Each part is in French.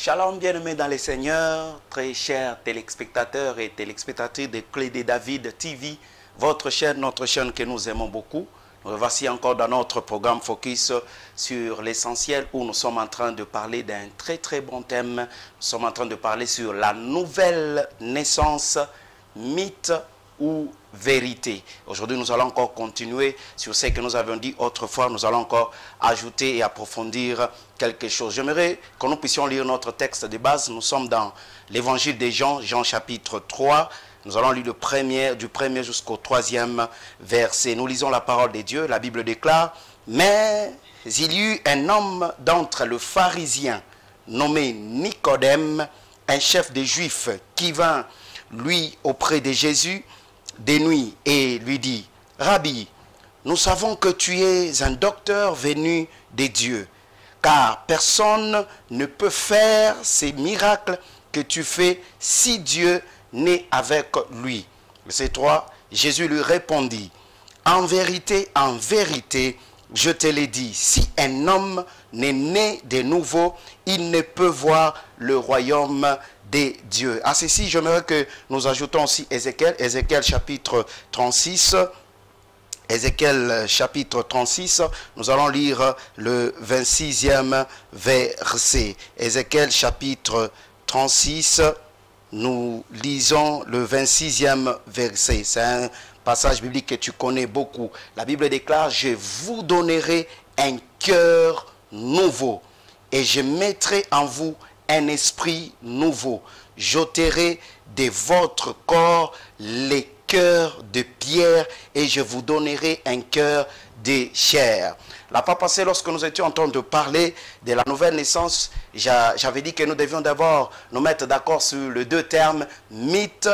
Shalom bien-aimés dans les Seigneurs, très chers téléspectateurs et téléspectatrices de Clé de David TV, votre chaîne, notre chaîne que nous aimons beaucoup. Nous voici encore dans notre programme Focus sur l'essentiel où nous sommes en train de parler d'un très bon thème. Nous sommes en train de parler sur la nouvelle naissance, mythe ou vérité. Aujourd'hui, nous allons encore continuer sur ce que nous avions dit autrefois. Nous allons encore ajouter et approfondir quelque chose. J'aimerais que nous puissions lire notre texte de base. Nous sommes dans l'évangile de Jean, Jean chapitre 3. Nous allons lire du premier jusqu'au 3e verset. Nous lisons la parole de Dieu. La Bible déclare: mais il y eut un homme d'entre les pharisiens nommé Nicodème, un chef des Juifs, qui vint lui auprès de Jésus de nuit et lui dit: Rabbi, nous savons que tu es un docteur venu de Dieu, car personne ne peut faire ces miracles que tu fais si Dieu n'est avec lui. Verset 3, Jésus lui répondit: en vérité, je te l'ai dit, si un homme n'est né de nouveau, il ne peut voir le royaume de Dieu. À ceci, j'aimerais que nous ajoutons aussi Ézéchiel chapitre 36. Ézéchiel chapitre 36, nous allons lire le 26e verset. Ézéchiel chapitre 36, nous lisons le 26e verset. C'est un passage biblique que tu connais beaucoup. La Bible déclare: je vous donnerai un cœur nouveau et je mettrai en vous un esprit nouveau. J'ôterai de votre corps les cœurs de pierre et je vous donnerai un cœur de chair. La fois passée, lorsque nous étions en train de parler de la nouvelle naissance, j'avais dit que nous devions d'abord nous mettre d'accord sur les deux termes, mythe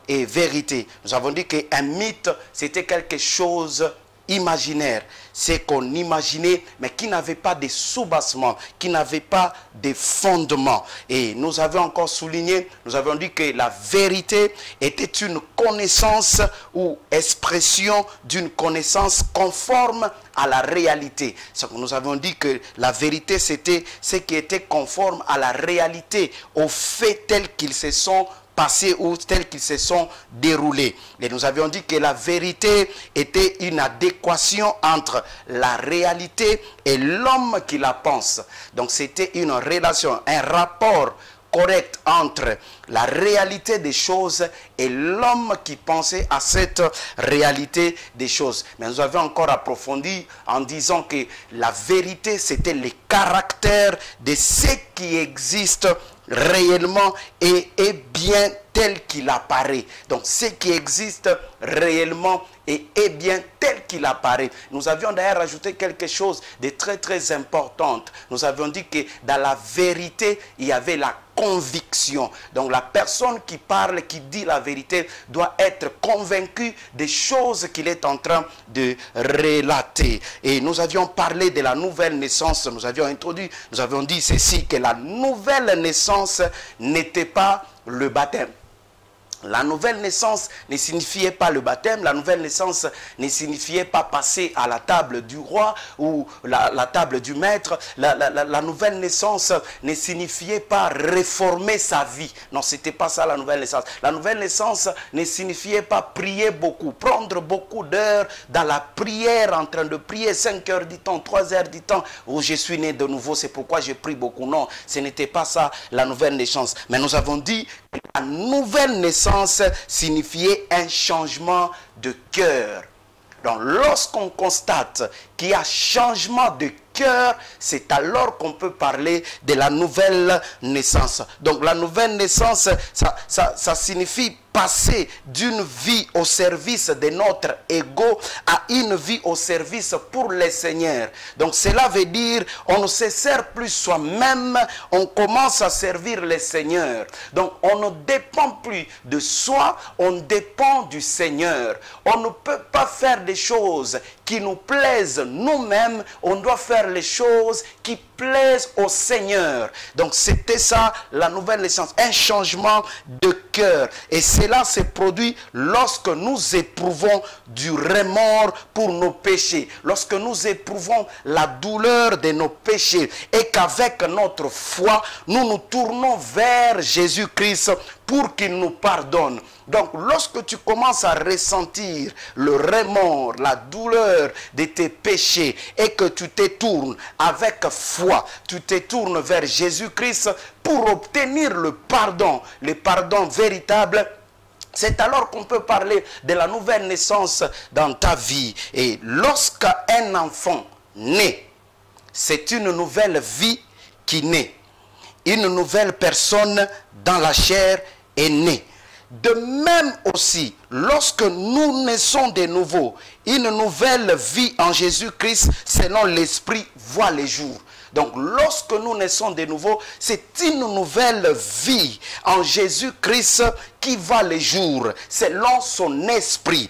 et vérité. Nous avons dit qu'un mythe, c'était quelque chose imaginaire, c'est qu'on imaginait mais qui n'avait pas de soubassement, qui n'avait pas de fondement. Et nous avions encore souligné, nous avions dit que la vérité était une connaissance ou expression d'une connaissance conforme à la réalité. Nous avons dit que la vérité, c'était ce qui était conforme à la réalité, aux faits tels qu'ils se sont passés ou tels qu'ils se sont déroulés. Et nous avions dit que la vérité était une adéquation entre la réalité et l'homme qui la pense. Donc c'était une relation, un rapport correct entre la réalité des choses et l'homme qui pensait à cette réalité des choses. Mais nous avions encore approfondi en disant que la vérité, c'était le caractère de ce qui existe réellement et est bien tel qu'il apparaît. Donc ce qui existe réellement et est bien tel qu'il apparaît. Nous avions d'ailleurs ajouté quelque chose de très important. Nous avions dit que dans la vérité, il y avait la conviction. Donc la personne qui parle, qui dit la vérité, doit être convaincue des choses qu'il est en train de relater. Et nous avions parlé de la nouvelle naissance. Nous avions introduit, nous avions dit ceci, que la nouvelle naissance n'était pas le baptême. La nouvelle naissance ne signifiait pas le baptême, la nouvelle naissance ne signifiait pas passer à la table du roi ou la table du maître. La nouvelle naissance ne signifiait pas réformer sa vie. Non, ce n'était pas ça la nouvelle naissance. La nouvelle naissance ne signifiait pas prier beaucoup, prendre beaucoup d'heures dans la prière, en train de prier 5 heures du temps, 3 heures du temps, où je suis né de nouveau, c'est pourquoi je prie beaucoup. Non, ce n'était pas ça la nouvelle naissance. Mais nous avons dit que la nouvelle naissance signifiait un changement de cœur. Donc lorsqu'on constate qu'il y a changement de cœur, c'est alors qu'on peut parler de la nouvelle naissance. Donc la nouvelle naissance, ça signifie passer d'une vie au service de notre ego à une vie au service pour le Seigneur. Donc cela veut dire on ne se sert plus soi-même, on commence à servir le Seigneur. Donc on ne dépend plus de soi, on dépend du Seigneur. On ne peut pas faire des choses qui nous plaisent nous-mêmes, on doit faire les choses qui plaisent au Seigneur. Donc c'était ça la nouvelle naissance, un changement de cœur. Et cela se produit lorsque nous éprouvons du remords pour nos péchés, lorsque nous éprouvons la douleur de nos péchés et qu'avec notre foi, nous nous tournons vers Jésus-Christ pour qu'il nous pardonne. Donc, lorsque tu commences à ressentir le remords, la douleur de tes péchés et que tu te tournes avec foi, tu te tournes vers Jésus-Christ pour obtenir le pardon véritable, c'est alors qu'on peut parler de la nouvelle naissance dans ta vie. Et lorsqu'un enfant naît, c'est une nouvelle vie qui naît. Une nouvelle personne dans la chair est née. De même aussi, lorsque nous naissons de nouveau, une nouvelle vie en Jésus-Christ, selon l'Esprit, voit les jours. Donc, lorsque nous naissons de nouveau, c'est une nouvelle vie en Jésus-Christ qui voit les jours, selon son esprit.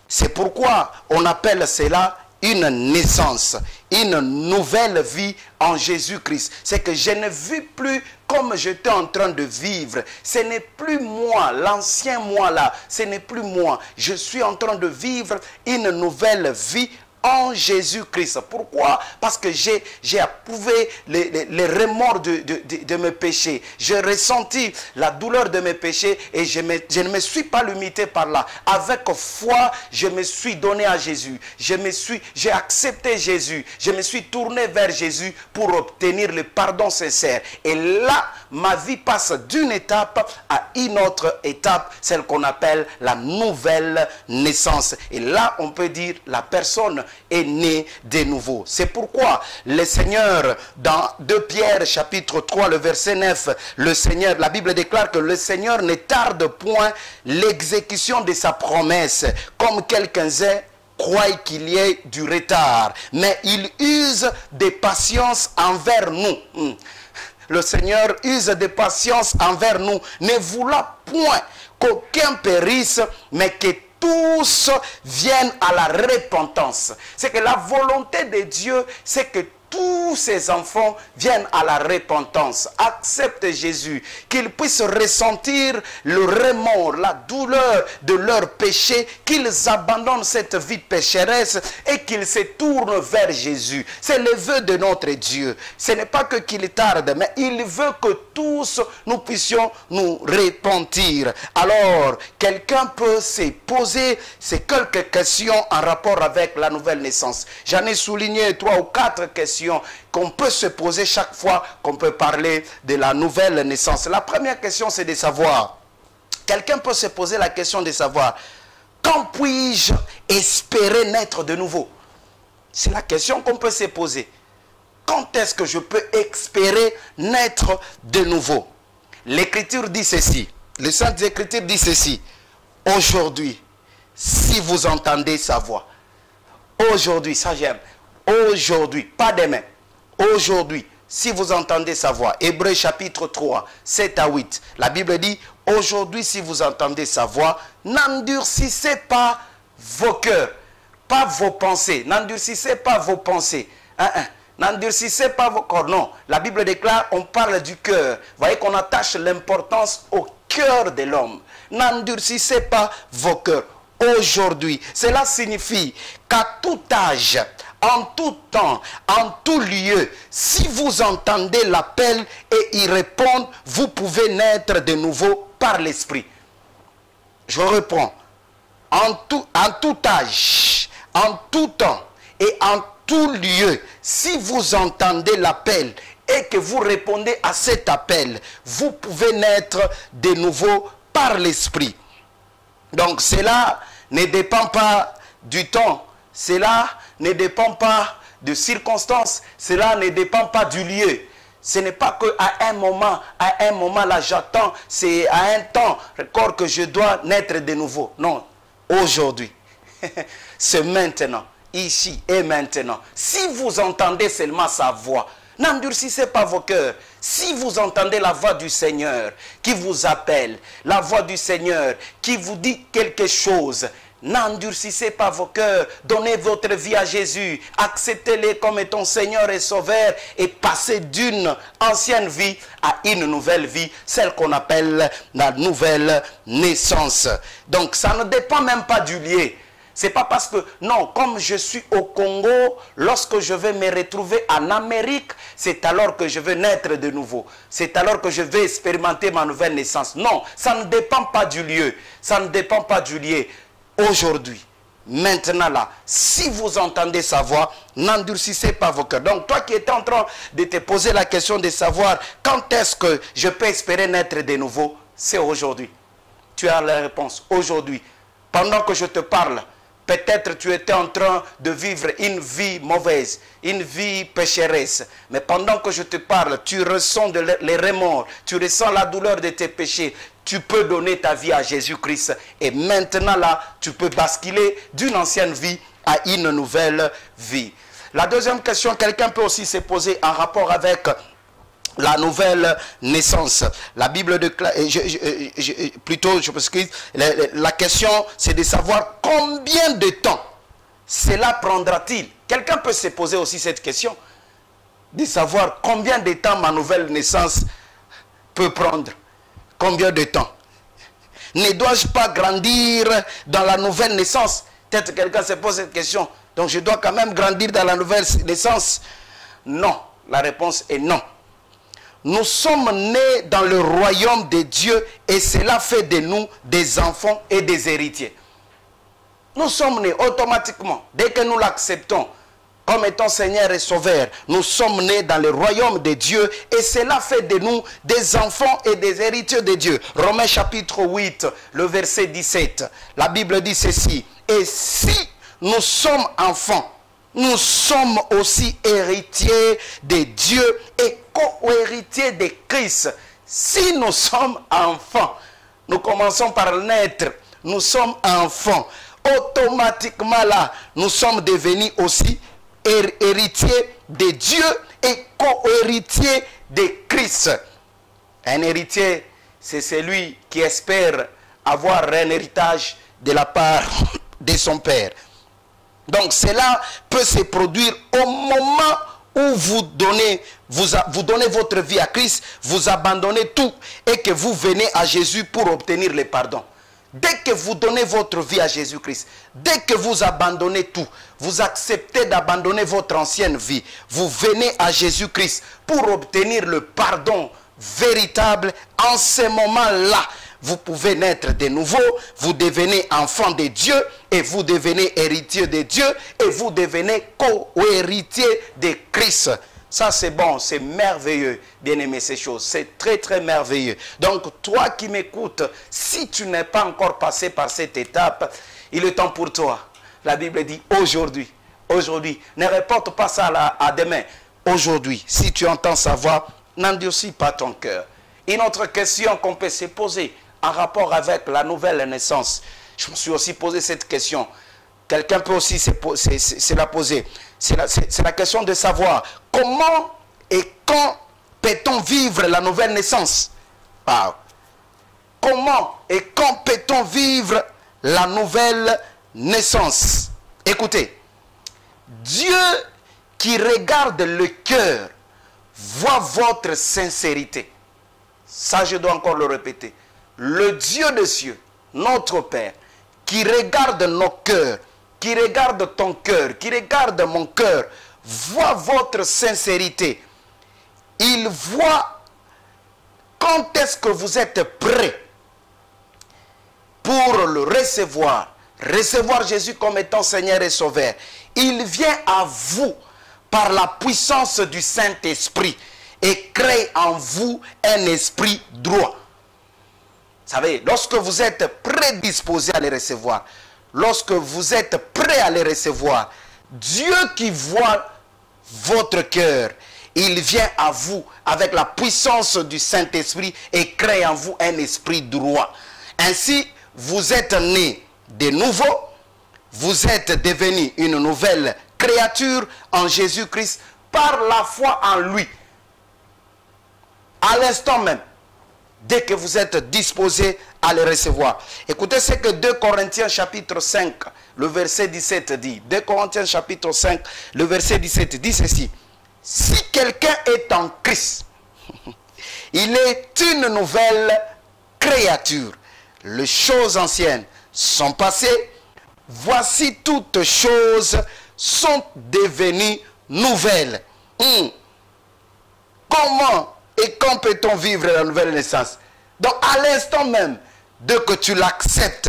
C'est pourquoi on appelle cela une naissance, une nouvelle vie en Jésus-Christ. C'est que je ne vis plus comme j'étais en train de vivre. Ce n'est plus moi, l'ancien moi là, ce n'est plus moi. Je suis en train de vivre une nouvelle vie en Jésus-Christ. Pourquoi? Parce que j'ai approuvé les remords de mes péchés. J'ai ressenti la douleur de mes péchés et je ne me suis pas limité par là. Avec foi, je me suis donné à Jésus. J'ai accepté Jésus. Je me suis tourné vers Jésus pour obtenir le pardon sincère. Et là, ma vie passe d'une étape à une autre étape, celle qu'on appelle la nouvelle naissance. Et là, on peut dire la personne est née de nouveau. C'est pourquoi le Seigneur, dans 2 Pierre chapitre 3, le verset 9, le Seigneur, la Bible déclare que le Seigneur ne tarde point l'exécution de sa promesse, comme quelques-uns croient qu'il y ait du retard, mais il use de patience envers nous. Le Seigneur use de patience envers nous, ne voulant point qu'aucun périsse, mais que tous viennent à la repentance. C'est que la volonté de Dieu, c'est que tous ses enfants viennent à la repentance, acceptent Jésus, qu'ils puissent ressentir le remords, la douleur de leur péché, qu'ils abandonnent cette vie pécheresse et qu'ils se tournent vers Jésus. C'est le vœu de notre Dieu. Ce n'est pas que qu'il tarde, mais il veut que tous nous puissions nous repentir. Alors, quelqu'un peut se poser ces quelques questions en rapport avec la nouvelle naissance. J'en ai souligné 3 ou 4 questions qu'on peut se poser chaque fois qu'on peut parler de la nouvelle naissance. La première question, c'est de savoir, quelqu'un peut se poser la question de savoir, quand puis-je espérer naître de nouveau? C'est la question qu'on peut se poser. Quand est-ce que je peux espérer naître de nouveau? L'Écriture dit ceci, les Saintes Écritures disent ceci, aujourd'hui, si vous entendez sa voix, aujourd'hui, ça j'aime, aujourd'hui, pas demain, aujourd'hui, si vous entendez sa voix. Hébreux chapitre 3, 7 à 8. La Bible dit, aujourd'hui, si vous entendez sa voix, n'endurcissez pas vos cœurs, pas vos pensées. N'endurcissez pas vos pensées. N'endurcissez pas vos corps. Non, la Bible déclare, on parle du cœur. Vous voyez qu'on attache l'importance au cœur de l'homme. N'endurcissez pas vos cœurs. Aujourd'hui, cela signifie qu'à tout âge, en tout temps, en tout lieu, si vous entendez l'appel et y répondre, vous pouvez naître de nouveau par l'Esprit. Je reprends. En tout âge, en tout temps et en tout lieu, si vous entendez l'appel et que vous répondez à cet appel, vous pouvez naître de nouveau par l'Esprit. Donc cela ne dépend pas du temps, cela ne dépend pas de circonstances, cela ne dépend pas du lieu. Ce n'est pas qu'à un moment là j'attends, c'est à un temps record que je dois naître de nouveau. Non, aujourd'hui, c'est maintenant, ici et maintenant. Si vous entendez seulement sa voix, n'endurcissez pas vos cœurs. Si vous entendez la voix du Seigneur qui vous appelle, la voix du Seigneur qui vous dit quelque chose, N'endurcissez pas vos cœurs. Donnez votre vie à Jésus. Acceptez-le comme étant Seigneur et Sauveur. Et passez d'une ancienne vie à une nouvelle vie. Celle qu'on appelle la nouvelle naissance. Donc ça ne dépend même pas du lieu. C'est pas parce que, non, comme je suis au Congo, lorsque je vais me retrouver en Amérique, c'est alors que je vais naître de nouveau. C'est alors que je vais expérimenter ma nouvelle naissance. Non, ça ne dépend pas du lieu. Ça ne dépend pas du lieu. Aujourd'hui, maintenant là, si vous entendez sa voix, n'endurcissez pas vos cœurs. Donc toi qui étais en train de te poser la question de savoir quand est-ce que je peux espérer naître de nouveau, c'est aujourd'hui. Tu as la réponse aujourd'hui. Pendant que je te parle, peut-être tu étais en train de vivre une vie mauvaise, une vie pécheresse. Mais pendant que je te parle, tu ressens les remords, tu ressens la douleur de tes péchés. Tu peux donner ta vie à Jésus-Christ. Et maintenant là, tu peux basculer d'une ancienne vie à une nouvelle vie. La deuxième question, quelqu'un peut aussi se poser en rapport avec la nouvelle naissance. La Bible déclare, plutôt, je pense que la question, c'est de savoir combien de temps cela prendra-t-il. Quelqu'un peut se poser aussi cette question, de savoir combien de temps ma nouvelle naissance peut prendre. Combien de temps? Ne dois-je pas grandir dans la nouvelle naissance? Peut-être quelqu'un se pose cette question. Donc je dois quand même grandir dans la nouvelle naissance? Non. La réponse est non. Nous sommes nés dans le royaume de Dieu et cela fait de nous des enfants et des héritiers. Nous sommes nés automatiquement, dès que nous l'acceptons comme étant Seigneur et Sauveur, nous sommes nés dans le royaume de Dieu et cela fait de nous des enfants et des héritiers de Dieu. Romains chapitre 8, le verset 17, la Bible dit ceci: et si nous sommes enfants, nous sommes aussi héritiers de Dieu et co-héritiers de Christ. Si nous sommes enfants, nous commençons par naître, nous sommes enfants. Automatiquement là, nous sommes devenus aussi héritiers de Dieu et co-héritiers de Christ. Un héritier, c'est celui qui espère avoir un héritage de la part de son père. Donc cela peut se produire au moment où vous donnez votre vie à Christ, vous abandonnez tout et que vous venez à Jésus pour obtenir le pardon. Dès que vous donnez votre vie à Jésus-Christ, dès que vous abandonnez tout, vous acceptez d'abandonner votre ancienne vie, vous venez à Jésus-Christ pour obtenir le pardon véritable. En ce moment-là, vous pouvez naître de nouveau, vous devenez enfant de Dieu et vous devenez héritier de Dieu et vous devenez co-héritier de Christ. Ça c'est bon, c'est merveilleux, bien-aimé, ces choses. C'est très très merveilleux. Donc toi qui m'écoutes, si tu n'es pas encore passé par cette étape, il est temps pour toi. La Bible dit aujourd'hui, aujourd'hui. Ne reporte pas ça à demain. Aujourd'hui, si tu entends sa voix, n'endurcis pas ton cœur. Une autre question qu'on peut se poser en rapport avec la nouvelle naissance. Je me suis aussi posé cette question. Quelqu'un peut aussi se la poser. C'est la question de savoir comment et quand peut-on vivre la nouvelle naissance. Wow. Comment et quand peut-on vivre la nouvelle naissance? Écoutez, Dieu qui regarde le cœur voit votre sincérité. Ça, je dois encore le répéter. Le Dieu des cieux, notre Père, qui regarde nos cœurs, qui regarde ton cœur, qui regarde mon cœur, voit votre sincérité. Il voit quand est-ce que vous êtes prêts pour le recevoir. Recevoir Jésus comme étant Seigneur et Sauveur. Il vient à vous par la puissance du Saint-Esprit et crée en vous un esprit droit. Vous savez, lorsque vous êtes prédisposé à les recevoir, lorsque vous êtes prêt à les recevoir, Dieu qui voit votre cœur, il vient à vous avec la puissance du Saint-Esprit et crée en vous un esprit droit. Ainsi, vous êtes né de nouveau, vous êtes devenu une nouvelle créature en Jésus-Christ par la foi en lui. À l'instant même, dès que vous êtes disposé à les recevoir. Écoutez ce que 2 Corinthiens chapitre 5, le verset 17 dit. 2 Corinthiens chapitre 5, le verset 17 dit ceci. Si quelqu'un est en Christ, il est une nouvelle créature. Les choses anciennes sont passées. Voici toutes choses sont devenues nouvelles. Comment et quand peut-on vivre la nouvelle naissance? Donc à l'instant même, dès que tu l'acceptes,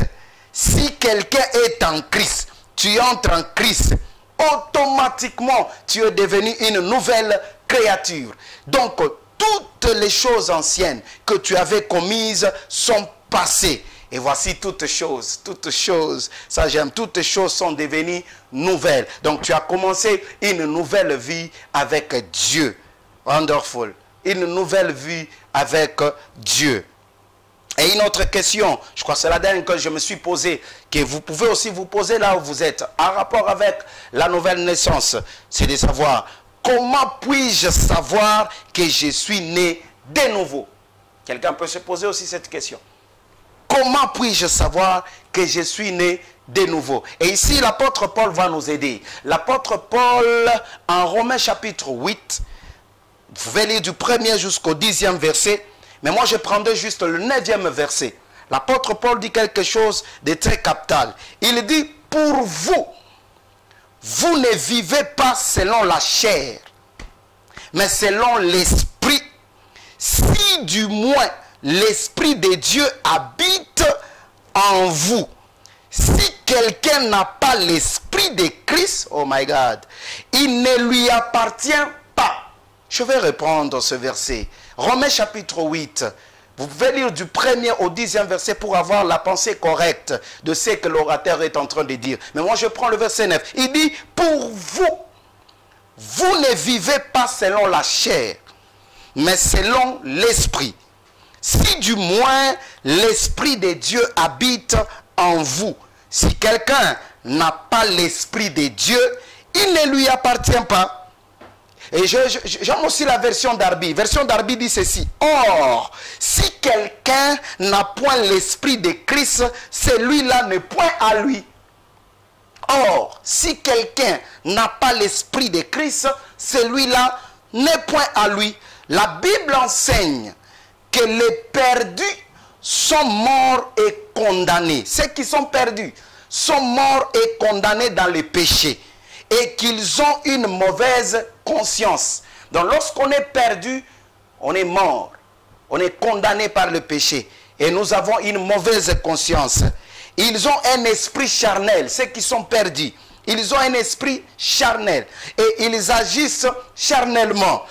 si quelqu'un est en Christ, tu entres en Christ, automatiquement tu es devenu une nouvelle créature. Donc toutes les choses anciennes que tu avais commises sont passées. Et voici toutes choses, ça j'aime, toutes choses sont devenues nouvelles. Donc tu as commencé une nouvelle vie avec Dieu. Wonderful. Une nouvelle vie avec Dieu. Et une autre question, je crois que c'est la dernière que je me suis posée, que vous pouvez aussi vous poser là où vous êtes, en rapport avec la nouvelle naissance, c'est de savoir, comment puis-je savoir que je suis né de nouveau? Quelqu'un peut se poser aussi cette question. Comment puis-je savoir que je suis né de nouveau? Et ici, l'apôtre Paul va nous aider. L'apôtre Paul, en Romains chapitre 8, vous pouvez lire du 1er jusqu'au 10e verset, mais moi je prendrai juste le 9e verset. L'apôtre Paul dit quelque chose de très capital. Il dit, pour vous, vous ne vivez pas selon la chair, mais selon l'esprit, si du moins l'esprit de Dieu habite en vous. Si quelqu'un n'a pas l'esprit de Christ, oh my God, il ne lui appartient pas. Je vais reprendre ce verset. Romains chapitre 8. Vous pouvez lire du 1er au 10e verset pour avoir la pensée correcte de ce que l'orateur est en train de dire. Mais moi je prends le verset 9. Il dit, pour vous, vous ne vivez pas selon la chair, mais selon l'esprit. Si du moins l'esprit de Dieu habite en vous. Si quelqu'un n'a pas l'esprit de Dieu, il ne lui appartient pas. Et j'aime aussi la version d'Arby. Version d'Arby dit ceci. Or, si quelqu'un n'a point l'esprit de Christ, celui-là n'est point à lui. Or, si quelqu'un n'a pas l'esprit de Christ, celui-là n'est point à lui. La Bible enseigne que les perdus sont morts et condamnés. Ceux qui sont perdus sont morts et condamnés dans le péché. Et qu'ils ont une mauvaise conscience. Donc lorsqu'on est perdu, on est mort. On est condamné par le péché. Et nous avons une mauvaise conscience. Ils ont un esprit charnel, ceux qui sont perdus. Ils ont un esprit charnel. Et ils agissent charnellement.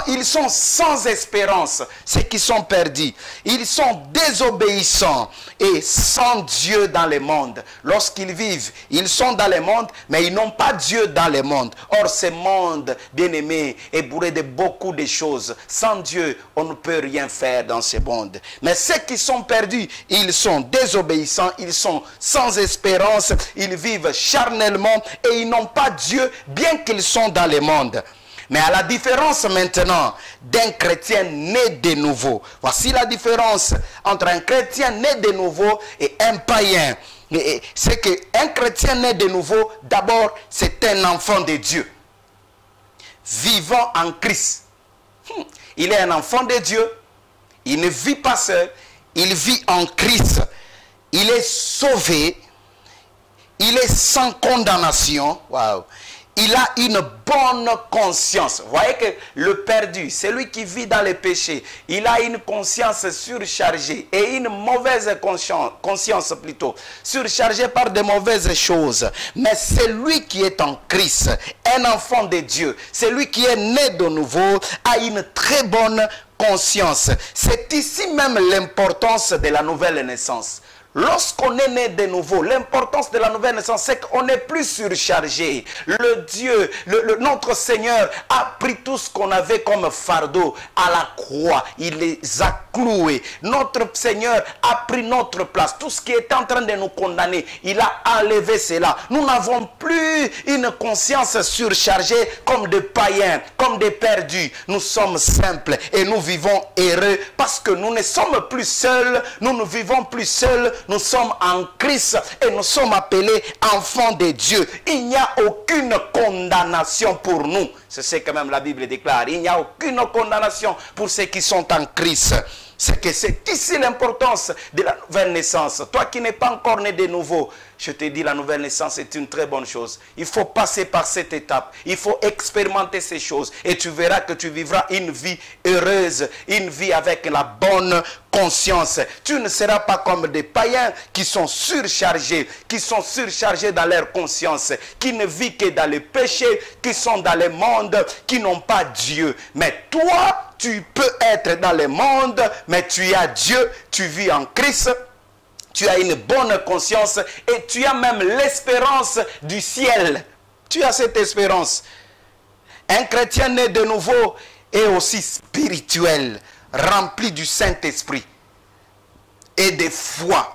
Ils sont sans espérance, ceux qui sont perdus. Ils sont désobéissants et sans Dieu dans le monde. Lorsqu'ils vivent, ils sont dans le monde, mais ils n'ont pas Dieu dans le monde. Or, ce monde, bien-aimé, est bourré de beaucoup de choses. Sans Dieu, on ne peut rien faire dans ce monde. Mais ceux qui sont perdus, ils sont désobéissants, ils sont sans espérance, ils vivent charnellement et ils n'ont pas Dieu, bien qu'ils sont dans le monde. Mais à la différence maintenant d'un chrétien né de nouveau. Voici la différence entre un chrétien né de nouveau et un païen. C'est qu'un chrétien né de nouveau, d'abord, c'est un enfant de Dieu. Vivant en Christ. Il est un enfant de Dieu. Il ne vit pas seul. Il vit en Christ. Il est sauvé. Il est sans condamnation. Waouh. Il a une bonne conscience. Vous voyez que le perdu, celui qui vit dans le péché, il a une conscience surchargée et une mauvaise conscience plutôt, surchargée par de mauvaises choses. Mais celui qui est en Christ, un enfant de Dieu, celui qui est né de nouveau, a une très bonne conscience. C'est ici même l'importance de la nouvelle naissance. Lorsqu'on est né de nouveau, l'importance de la nouvelle naissance, c'est qu'on n'est plus surchargé. Notre Seigneur a pris tout ce qu'on avait comme fardeau à la croix. Il les a cloués. Notre Seigneur a pris notre place. Tout ce qui est en train de nous condamner, il a enlevé cela. Nous n'avons plus une conscience surchargée comme des païens, comme des perdus. Nous sommes simples et nous vivons heureux parce que nous ne sommes plus seuls, nous ne vivons plus seuls. Nous sommes en Christ et nous sommes appelés enfants de Dieu. Il n'y a aucune condamnation pour nous. C'est ce que même la Bible déclare. Il n'y a aucune condamnation pour ceux qui sont en Christ. C'est que c'est ici l'importance de la nouvelle naissance. Toi qui n'es pas encore né de nouveau, je te dis, la nouvelle naissance est une très bonne chose. Il faut passer par cette étape. Il faut expérimenter ces choses. Et tu verras que tu vivras une vie heureuse, une vie avec la bonne conscience. Tu ne seras pas comme des païens qui sont surchargés dans leur conscience, qui ne vivent que dans le péché, qui sont dans le monde, qui n'ont pas Dieu. Mais toi, tu peux être dans le monde, mais tu as Dieu, tu vis en Christ. Tu as une bonne conscience et tu as même l'espérance du ciel. Tu as cette espérance. Un chrétien né de nouveau est aussi spirituel, rempli du Saint-Esprit et de foi.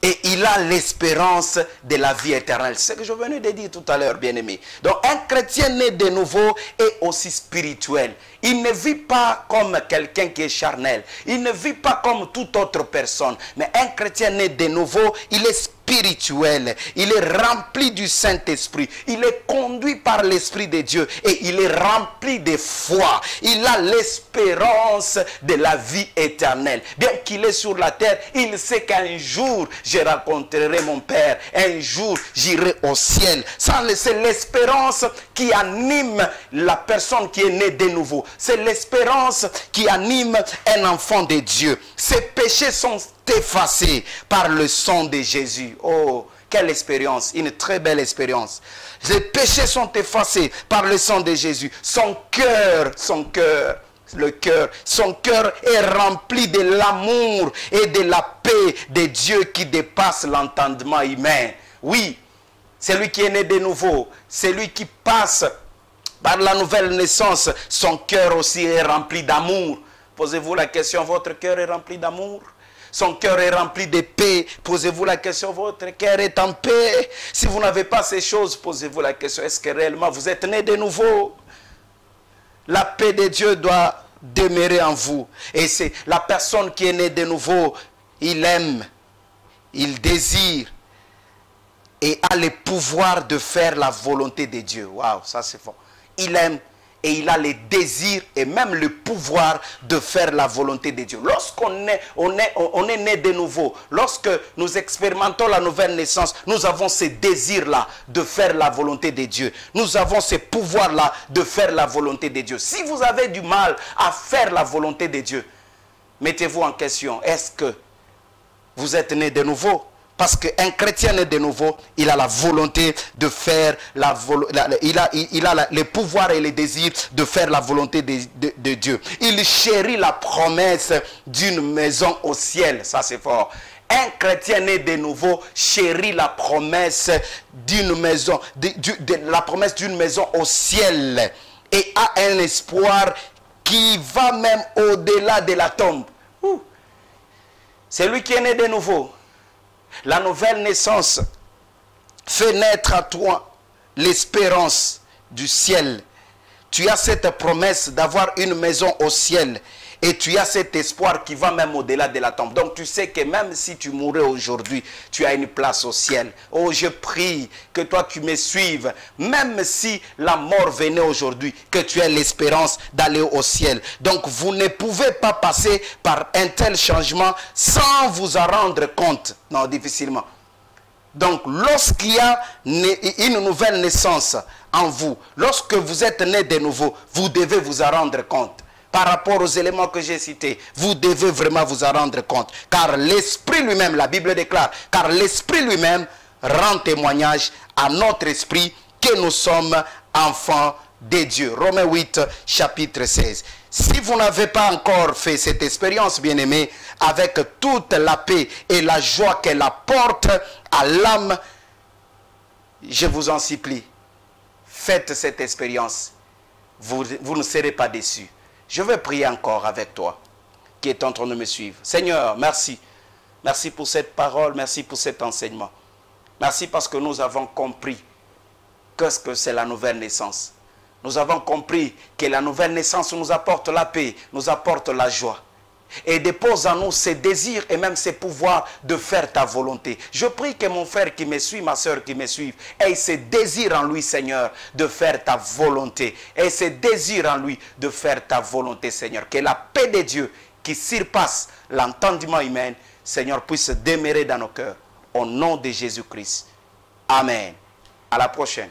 Et il a l'espérance de la vie éternelle. C'est ce que je venais de dire tout à l'heure, bien-aimé. Donc, un chrétien né de nouveau est aussi spirituel. Il ne vit pas comme quelqu'un qui est charnel. Il ne vit pas comme toute autre personne. Mais un chrétien né de nouveau, il est spirituel. Il est rempli du Saint-Esprit. Il est conduit par l'Esprit de Dieu. Et il est rempli de foi. Il a l'espérance de la vie éternelle. Bien qu'il est sur la terre, il sait qu'un jour, je rencontrerai mon Père. Un jour, j'irai au ciel. C'est l'espérance qui anime la personne qui est née de nouveau. C'est l'espérance qui anime un enfant de Dieu. Ses péchés sont effacés par le sang de Jésus. Oh, quelle expérience, une très belle expérience. Les péchés sont effacés par le sang de Jésus. Son cœur est rempli de l'amour et de la paix de Dieu qui dépasse l'entendement humain. Oui, celui qui est né de nouveau, celui qui passe par la nouvelle naissance, son cœur aussi est rempli d'amour. Posez-vous la question, votre cœur est rempli d'amour? Son cœur est rempli de paix. Posez-vous la question, votre cœur est en paix? Si vous n'avez pas ces choses, posez-vous la question, est-ce que réellement vous êtes né de nouveau? La paix de Dieu doit demeurer en vous. Et c'est la personne qui est née de nouveau, il aime, il désire et a le pouvoir de faire la volonté de Dieu. Waouh, ça c'est fort. Il aime et il a le désir et même le pouvoir de faire la volonté de Dieu. Lorsqu'on est né de nouveau, lorsque nous expérimentons la nouvelle naissance, nous avons ce désir-là de faire la volonté de Dieu. Nous avons ce pouvoir-là de faire la volonté de Dieu. Si vous avez du mal à faire la volonté de Dieu, mettez-vous en question. Est-ce que vous êtes né de nouveau? Parce qu'un chrétien né de nouveau, il a la volonté de faire il a le pouvoir et le désir de faire la volonté de Dieu. Il chérit la promesse d'une maison au ciel. Ça c'est fort. Un chrétien né de nouveau chérit la promesse d'une maison, la promesse d'une maison au ciel. Et a un espoir qui va même au-delà de la tombe. C'est lui qui est né de nouveau. La nouvelle naissance fait naître à toi l'espérance du ciel. Tu as cette promesse d'avoir une maison au ciel. Et tu as cet espoir qui va même au-delà de la tombe. Donc tu sais que même si tu mourrais aujourd'hui, tu as une place au ciel. Oh, je prie que toi tu me suives. Même si la mort venait aujourd'hui, que tu aies l'espérance d'aller au ciel. Donc vous ne pouvez pas passer par un tel changement sans vous en rendre compte. Non, difficilement. Donc lorsqu'il y a une nouvelle naissance en vous, lorsque vous êtes né de nouveau, vous devez vous en rendre compte. Par rapport aux éléments que j'ai cités, vous devez vraiment vous en rendre compte. Car l'Esprit lui-même, la Bible déclare, car l'Esprit lui-même rend témoignage à notre esprit que nous sommes enfants des dieux. Romains 8, chapitre 16. Si vous n'avez pas encore fait cette expérience, bien-aimés, avec toute la paix et la joie qu'elle apporte à l'âme, je vous en supplie, faites cette expérience. Vous ne serez pas déçus. Je vais prier encore avec toi qui est en train de me suivre. Seigneur, merci. Merci pour cette parole, merci pour cet enseignement. Merci parce que nous avons compris qu'est-ce que c'est la nouvelle naissance. Nous avons compris que la nouvelle naissance nous apporte la paix, nous apporte la joie. Et dépose en nous ces désirs et même ces pouvoirs de faire ta volonté. Je prie que mon frère qui me suit, ma soeur qui me suit, ait ce désir en lui, Seigneur, de faire ta volonté. Ait ce désir en lui de faire ta volonté, Seigneur. Que la paix de Dieu qui surpasse l'entendement humain, Seigneur, puisse demeurer dans nos cœurs. Au nom de Jésus-Christ. Amen. À la prochaine.